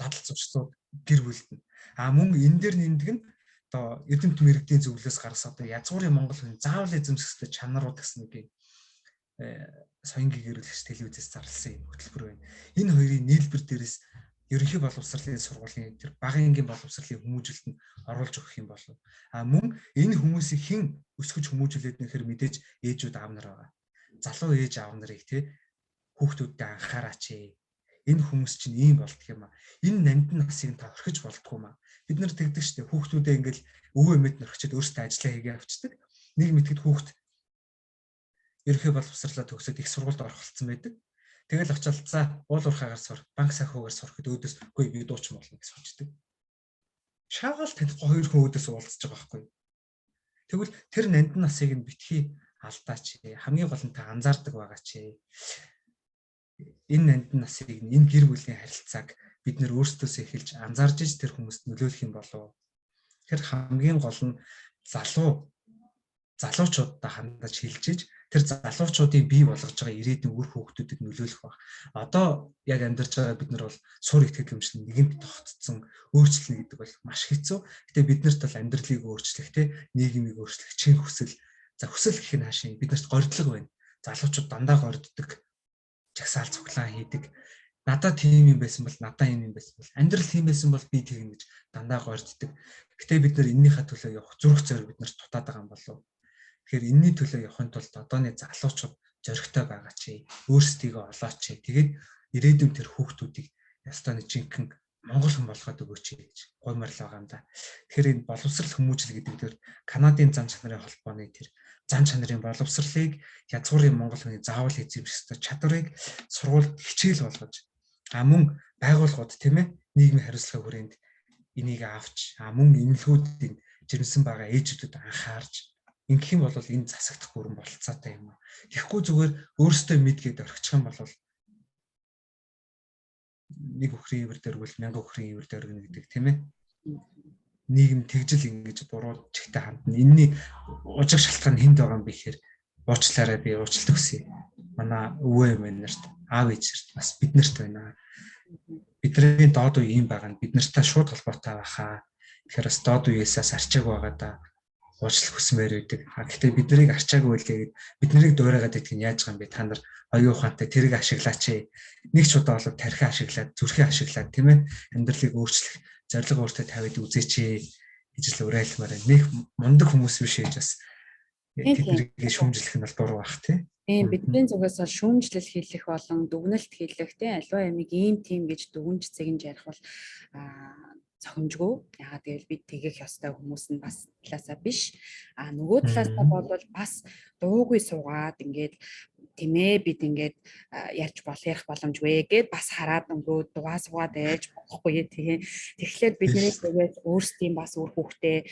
Speaker 2: дадал зуршлууд гэр бүлд нь мөн энэ дээр нэмдэг нь одоо эрдэмт мэрэгдийн зөвлөөс гарсан одоо язгуурын монгол хүн заавал эзэмсэхтэй чанарууд гэсэн нэг соёнгийн гэрүүлэгч телевизээс зарласан юм хөтөлбөр байна. Энэ хоёрын нийлбэр дээрээс ерөнхий боловсролын сургуулийн тэр багаангийн боловсролын хүмүүжүүлэлт нь оруулж өгөх юм болов. Мөн энэ хүмүүсийг хэн өсгөж хүмүүжүүлээд нэхэр мэдээж ээжүүд аав нар байгаа. Залуу ээж аав нарыг тий хүүхдүүдтэй анхаараач. Энэ хүмүүс чинь ийм болдго юм аа. Энэ нандин насыг та орхиж болдгоо юм аа. Бид нар тэгдэг штеп хүүхдүүдээ ингээл өвөө эмээд нөрчөд өөрсдөө ажиллаа хийгээ авчдаг. Нэг мэтгэд хүүхд ерөнхий боловсролоо төгсөөд их сургуульд орох болсон байдаг. Тэгэл очиад за уул уурхаагаар сур, банк санхүүгээр сурахад өөдөөс үгүй би дууч болно гэж сочдөг. Шаагаал танихгүй хоёр хүн өөдөөс уулзж байгаа байхгүй. Тэгвэл тэр нандин насыг нь битгий алдаач. Хамгийн гол нь та анзаардаг байгаа чи. Энэ нандин насыг энэ гэр бүлийн харилцааг бид нэр өөрсдөөсөө эхэлж анзаарж иж тэр хүмүүст нөлөөлөх юм болов. Тэр хамгийн гол нь залуучуудтай хандаж хэлж иж тэр залуучуудын бий болгож байгаа ирээдүйн үр хөвгтүүдэд нөлөөлөх баг. Одоо яг амьдарч байгаа бид нар бол сур итгэл өмчлөн нэгэнт тогтцсон өөрчлөлт гэдэг бол маш хэцүү. Гэтэ бид нарт бол амьдралыг өөрчлөх те нийгмийг өөрчлөх чин хүсэл. За хүсэл гэх нь хаашийн бид нарт горьдлого байна. Залуучууд дандаа горьддаг. Жагсаал цуглаан хийдэг. надад тийм юм байсан бол надад юм байсан бол амьдрал тийм байсан бол би тэгнэ гэж дандаа горддаг. Гэтэ бид нар эннийхээ төлөө явах зүрх зориг бид нарт дутаад байгаа юм болов. Тэгэхээр энэний төлөө явахын тулд одооны залуучууд зоригтой байгаа чи өөрсдийгөө олооч чи. Тэгээд ирээдүйн тэр хүүхдүүдийг ястаа нэг жинхэнэ монгол хүн болгоод өгөөч гэж гуймаар л байгаа юм да. Тэгэхээр энэ боловсрал хүмүүжил гэдэг дээр Канадын зан чанарын холбооны тэр зан чанарын боловсралыг язгуурын монгол хүний заавал эзэмших чадварыг сургуульд хичээл болгож мөн байгууллагууд тийм ээ нийгмийн хариуцлага хүрээнд энийг авч мөн эмнэлгүүдийн жирэмсэн байгаа ээжүүдэд анхаарч ингэх юм бол энэ засагдах бүрэн болцоотой юм. Тэгэхгүй зүгээр өөрөөсөө мэдгээд орхичих юм бол нэг өхрийн ивэр дөрвөл 1000 өхрийн ивэр дөргөнө гэдэг тийм ээ. Нийгэм тэгжил ингэж буруу чигтэй хандна. Энэний ужиг шалтгаан хэнд байгаа юм бэ гэхээр уучлаарай би уучлалт өгье. Манай өвөө эмээ нарт аав ээжэрт бас бид нарт байна. Бидний доод үе юм байгаа нь бид нартай шууд холбоотой байхаа. Тэгэхээр бас доод үеэсээс арчааг байгаа да. Уучлал хүсмээр байдаг. Гэхдээ бид нарыг арчаагүй байлгээд бид нарыг дуурайгаад идэх нь яаж байгаа юм бэ? Та нар оюун ухаантай тэрийг ашиглаач. Нэг ч удаа болоод тархи ашиглаад, зүрхээ ашиглаад тийм ээ амьдралыг өөрчлөх зорилго өөртөө тавиад үзээч гэж л уриалмаар байна. Нэг мундаг хүмүүс биш гэж бас тэднийг шүүмжлэх нь бол буруу бах тийм.
Speaker 1: Тийм бидний зүгээс бол шүүмжлэл хийх болон дүгнэлт хийх тийм аливаа ямиг ийм тийм гэж дүгнж зэгнж ярих бол цохимжгүй. Яагаад гэвэл бид тэгэх ёстой хүмүүс нь бас талаасаа биш. Нөгөө талаасаа бол бас дуугүй суугаад ингээд тийм ээ бид ингээд ярьж ярих боломжгүй гэд бас хараад өнгөө дугаа суугаад байж болохгүй тийм. Тэгэхээр бидний тэгээд өөрсдийн бас үр хөвгтэй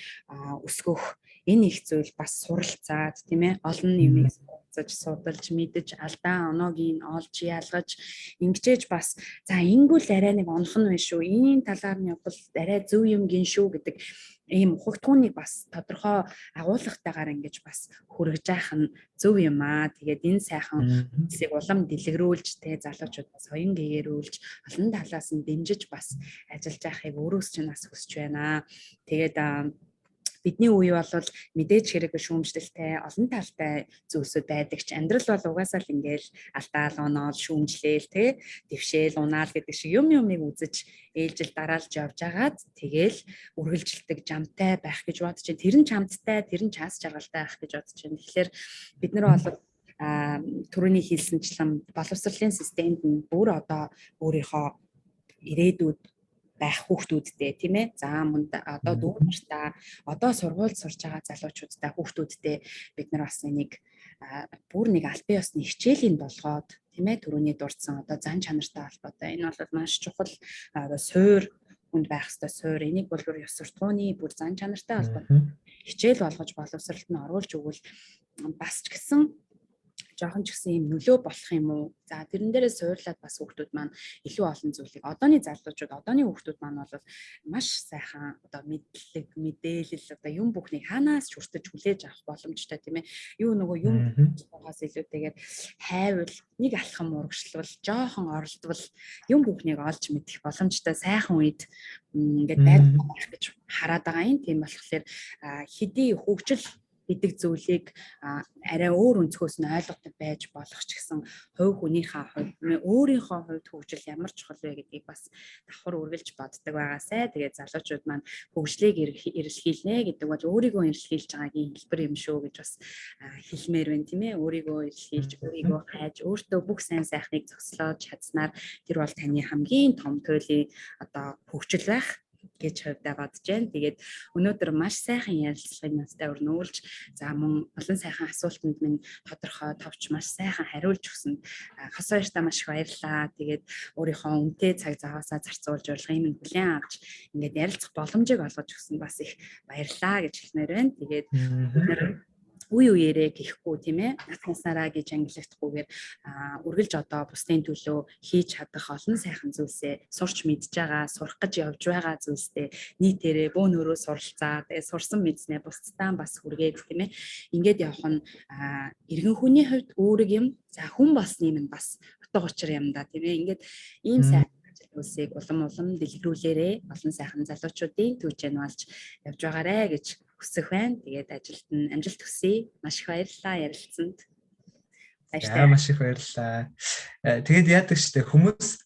Speaker 1: өсгөх энэ их зүйл бас суралцаад тийм ээ олон юмыг судалж мэдэж алдаа оноогийн олж ялгаж ингэжээж бас за ингүүл арай нэг онхон байна шүү энэ талаар нь явбал арай зөв юм гин шүү гэдэг ийм ухагтхууныг бас тодорхой агуулгатайгаар ингэж бас хүргэж яах нь зөв юм аа. Тэгээд энэ сайхан зүйлсийг улам дэлгэрүүлж тэ залуучууд бас хоён гээрүүлж олон талаас нь дэмжиж бас ажиллаж яахыг өөрөөс чинь бас хүсэж байна. Тэгээд бидний үе бол мэдээж хэрэг шүүмжлэлтэй олон талтай зүйлсүүд байдаг ч амьдрал бол угаасаа л ингээл алдаал оноол шүүмжлээл тэ дэвшээл унаал гэдэг шиг юмыг үзэж ээлжил дараалж явж агаад тэгэл үргэлжилдэг жамтай байх гэж бодож байна. Тэр нь чамдтай, тэр нь чаас жаргалтай байх гэж бодож байна. Тэгэхээр бид нар бол түрүүний хэлсэнчлэн боловсролын системд нь бүр одоо өөрийнхөө ирээдүйд байх хүүхдүүдтэй тийм ээ. За мөн одоо дүү нартаа одоо сургуульд сурж байгаа залуучуудтай хүүхдүүдтэй бид нар бас энийг бүр нэг аль бие усны хичээлийн болгоод тийм ээ түрүүний дурдсан одоо зан чанартай холбоотой. Энэ бол маш чухал суур хүнд байх ёстой суур. Энийг бол ёс суртахууны бүр зан чанартай холбоотой хичээл болгож боловсролд нь оруулж өгвөл бас ч гэсэн жоохон ч гэсэн юм нөлөө болох юм уу? За тэрэн дээрээ суурлаад бас хүүхдүүд маань илүү олон зүйлийг одооны залуучууд, одооны хүүхдүүд маань бол маш сайхан одоо мэдлэг, мэдээлэл одоо юм бүхнийг хаанаас ч хүртэж хүлээж авах боломжтой тийм ээ. Юу нөгөө юм байгаас илүүтэйгээр хайвал нэг алхам урагшлвал, жоохон оролдвол юм бүхнийг олж мэдэх боломжтой сайхан үед ингээд байх гэж хараад байгаа юм. Тийм болохоор хэдий хөгжил гэдэг зүйлийг арай өөр өнцгөөс нь ойлгохтой байж болох ч гэсэн хувь хүнийхээ хувьд өөрийнхөө хувьд хөгжил ямар чухал вэ гэдгийг бас давхар үргэлж боддог байгаасай. Тэгээд залуучууд маань хөгжлийг эрэлхийлнэ гэдэг бол өөрийгөө эрэлхийлж байгаагийн хэлбэр юм шүү гэж бас хэлмээр байна тийм ээ. Өөрийгөө эрэлхийлж, өөрийгөө хайж, өөртөө бүх сайн сайхныг зогслоод чадсанаар тэр бол таны хамгийн том туйлын одоо хөгжил байх гэж хувьдаа бодож байна. Тэгээд өнөөдөр маш сайхан ярилцлагыг надтай өрнүүлж, за мөн олон сайхан асуултанд минь тодорхой товч маш сайхан хариулж өгсөнд хас баяртай маш их баярлалаа. Тэгээд өөрийнхөө үнэтэй цаг заваасаа зарцуулж урилгын минь хүлээн авч ингээд ярилцах боломжийг олгож өгсөнд бас их баярлалаа гэж хэлмээр байна. Тэгээд үе үеэрээ гэхгүй тийм ээ наснаасаараа гэж ангилахдахгүйгээр үргэлж одоо бусдын төлөө хийж чадах олон сайхан зүйлсээ сурч мэдж байгаа, сурах гэж явж байгаа зүйлстэй нийтээрээ бөөн өрөө суралцаа. Тэгээ сурсан мэдснээ бусдаа бас хүргээд тийм ээ ингээд явах нь иргэн хүний хувьд өөрөг юм. За хүн болсны минь бас утга учир юм да тийм ээ ингээд ийм сайхан зүйлсийг улам дэлгэрүүлээрээ олон сайхан залуучуудын төвчөнд болж явж байгаарэ гэж хүсэх байна. Тэгээд ажилд нь амжилт хүсье. Маш их баярлалаа ярилцсанд.
Speaker 2: Маш их баярлалаа. Тэгээд яадаг штэ хүмүүс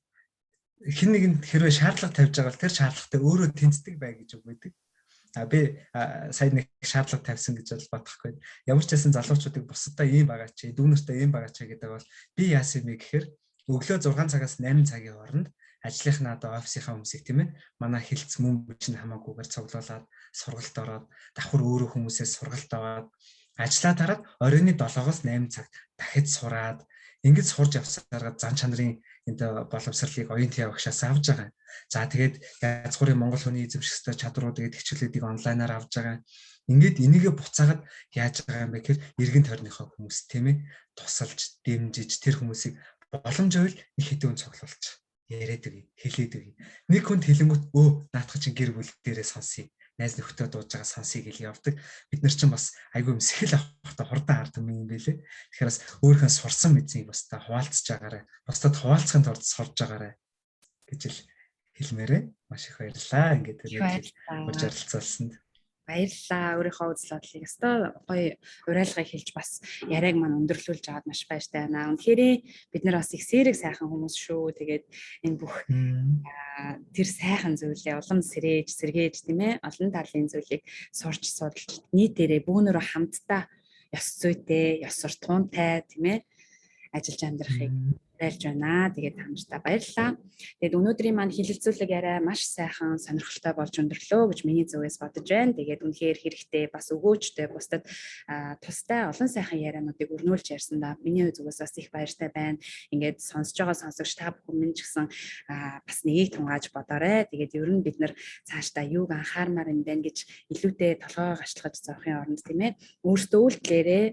Speaker 2: хин нэгэнд хэрвээ шаардлага тавьж байгаа бол тэр шаардлагатай өөрөө тэнцдэг бай гэж үг байдаг. Би сая нэг шаардлага тавьсан гэж бол бодохгүй. Ямар ч байсан залуучуудыг бусдаа ийм байгаа чи, дүүнэртээ ийм байгаа чи гэдэг бол би яасан юм бэ гэхээр өглөө 6 цагаас 8 цагийн хооронд ажлынхаа одоо офисынхаа хүмүүсийг тийм ээ манай хилцс мөн чинь хамаагүйгээр цуглуулад сургалт ороод давхар өөрөө хүмүүсээс сургалт аваад ажлаа тараад оройны 7-оос 8 цаг дахиж сураад ингэж сурж явсараа зан чанарын энэ боловсролыг оюутны явагчаас авж байгаа. За тэгээд язгуурын монгол хүний эзэмших чадруудыг хичээлүүдийг онлайнаар авж байгаа. Ингээд энийгээ буцаагаад яаж байгаа юм бэ гэхээр эргэн тойрныхоо хүмүүс тийм ээ тусалж, дэмжиж тэр хүмүүсийг боломжтой их хэдэн цуглуулж яриад өгье, хэлээд өгье. Нэг хүнд хэлэнгүүт наадах чинь гэр бүл дээрээ сонсъё. Найз нөхдөд дууж байгаа сонсъё гэж явдаг. Бид нар чинь бас айгүй сэхэл авахта хурдан ард юм байлээ. Тэгэхээр бас өөрийнхөө сурсан мэдсийг бас та хуваалцж байгаарай. Бусдад хуваалцахын тулд сурж байгаарай гэж л хэлмээрээ. Маш их баярлалаа. Ингээд урьж оролцуулсанд.
Speaker 1: Баярлалаа. Өөрийнхөө үзэл бодлыг өстой гоё уриалгыг хэлж бас яриаг маань өндөрлүүлж аваад маш баяртай байна. Үнэхээр бид нар бас их сэрэг сайхан хүмүүс шүү. Тэгээд энэ бүх тэр сайхан зүйлээ улам сэргээж тийм ээ олон талын зүйлийг сурч судалж нийтээрээ бөөнөрөө хамтдаа ёс зүйтэй, ёс суртахуунтай тийм ээ ажиллаж амьдрахыг уриалж байна. Тэгээд хамтдаа баярлалаа. Тэгээд өнөөдрийн маань хэлэлцүүлэг яриа маш сайхан сонирхолтой болж өндөрлөө гэж миний зүгээс бодож байна. Тэгээд үнэхээр хэрэгтэй бас өгөөжтэй бусдад тустай олон сайхан яриануудыг өрнүүлж ярьсандаа миний зүгээс бас их баяртай байна. Ингээд сонсож байгаа сонсогч та бүхэн минь ч гэсэн бас нэгийг тунгааж бодоорой. Тэгээд ер нь бид нар цаашдаа юуг анхаармаар юм бэ гэж илүүтэй толгой гачлахад зовхын оронд тийм ээ өөрсдөө үйлдэлээрээ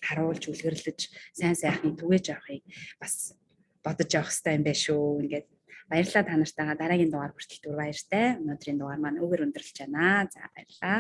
Speaker 1: харуулж үлгэрлэж сайн сайхныг түгээж авахыг бас бодож явах хэрэгтэй юм байна шүү. Ингээд баярлалаа та нартайгаа дараагийн дугаар хүртэл түр баяртай. Өнөөдрийн дугаар маань өгөр өндөрлөж байна. За баярлалаа.